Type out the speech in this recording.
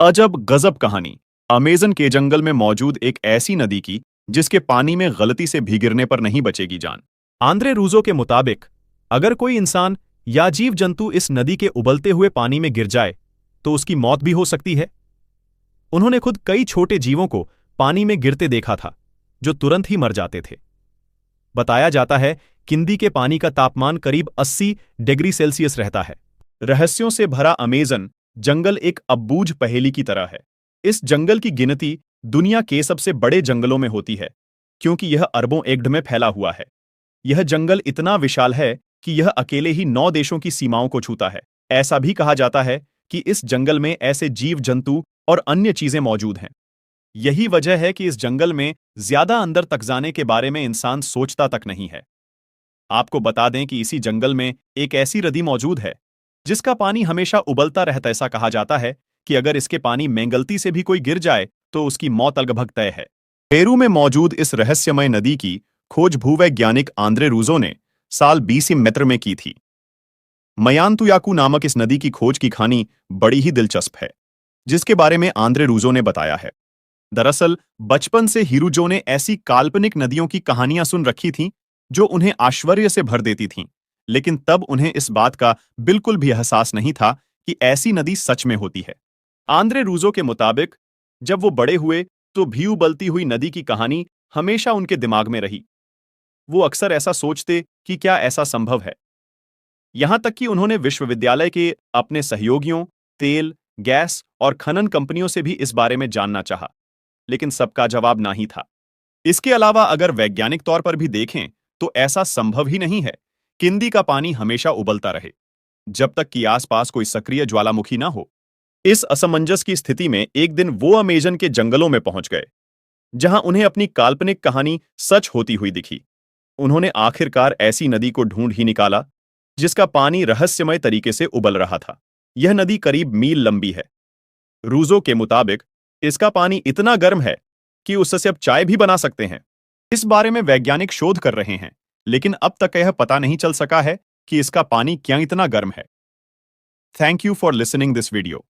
अजब गजब कहानी। अमेज़न के जंगल में मौजूद एक ऐसी नदी की जिसके पानी में गलती से भी गिरने पर नहीं बचेगी जान। आंद्रे रूजो के मुताबिक अगर कोई इंसान या जीव जंतु इस नदी के उबलते हुए पानी में गिर जाए तो उसकी मौत भी हो सकती है। उन्होंने खुद कई छोटे जीवों को पानी में गिरते देखा था जो तुरंत ही मर जाते थे। बताया जाता है किंदी के पानी का तापमान करीब 80 डिग्री सेल्सियस रहता है। रहस्यों से भरा अमेज़न जंगल एक अबूझ पहेली की तरह है। इस जंगल की गिनती दुनिया के सबसे बड़े जंगलों में होती है क्योंकि यह अरबों एकड़ में फैला हुआ है। यह जंगल इतना विशाल है कि यह अकेले ही 9 देशों की सीमाओं को छूता है। ऐसा भी कहा जाता है कि इस जंगल में ऐसे जीव जंतु और अन्य चीजें मौजूद हैं। यही वजह है कि इस जंगल में ज्यादा अंदर तक जाने के बारे में इंसान सोचता तक नहीं है। आपको बता दें कि इसी जंगल में एक ऐसी नदी मौजूद है जिसका पानी हमेशा उबलता रहता। ऐसा कहा जाता है कि अगर इसके पानी में गलती से भी कोई गिर जाए तो उसकी मौत लगभग तय है। पेरू में मौजूद इस रहस्यमय नदी की खोज भूवैज्ञानिक आंद्रे रूजो ने साल बीसी मित्र में की थी। मयांतुयाकू नामक इस नदी की खोज की कहानी बड़ी ही दिलचस्प है जिसके बारे में आंद्रे रूजो ने बताया है। दरअसल बचपन से हिरुजो ने ऐसी काल्पनिक नदियों की कहानियां सुन रखी थीं जो उन्हें आश्चर्य से भर देती थीं, लेकिन तब उन्हें इस बात का बिल्कुल भी एहसास नहीं था कि ऐसी नदी सच में होती है। आंद्रे रूजो के मुताबिक जब वो बड़े हुए तो भी उबलती हुई नदी की कहानी हमेशा उनके दिमाग में रही। वो अक्सर ऐसा सोचते कि क्या ऐसा संभव है। यहां तक कि उन्होंने विश्वविद्यालय के अपने सहयोगियों, तेल, गैस और खनन कंपनियों से भी इस बारे में जानना चाहा, लेकिन सबका जवाब ना ही था। इसके अलावा अगर वैज्ञानिक तौर पर भी देखें तो ऐसा संभव ही नहीं है किंदी का पानी हमेशा उबलता रहे जब तक कि आसपास कोई सक्रिय ज्वालामुखी ना हो। इस असमंजस की स्थिति में एक दिन वो अमेज़न के जंगलों में पहुंच गए जहां उन्हें अपनी काल्पनिक कहानी सच होती हुई दिखी। उन्होंने आखिरकार ऐसी नदी को ढूंढ ही निकाला जिसका पानी रहस्यमय तरीके से उबल रहा था। यह नदी करीब मील लंबी है। रूजो के मुताबिक इसका पानी इतना गर्म है कि उससे अब चाय भी बना सकते हैं। इस बारे में वैज्ञानिक शोध कर रहे हैं, लेकिन अब तक यह पता नहीं चल सका है कि इसका पानी क्यों इतना गर्म है। Thank you for listening this video.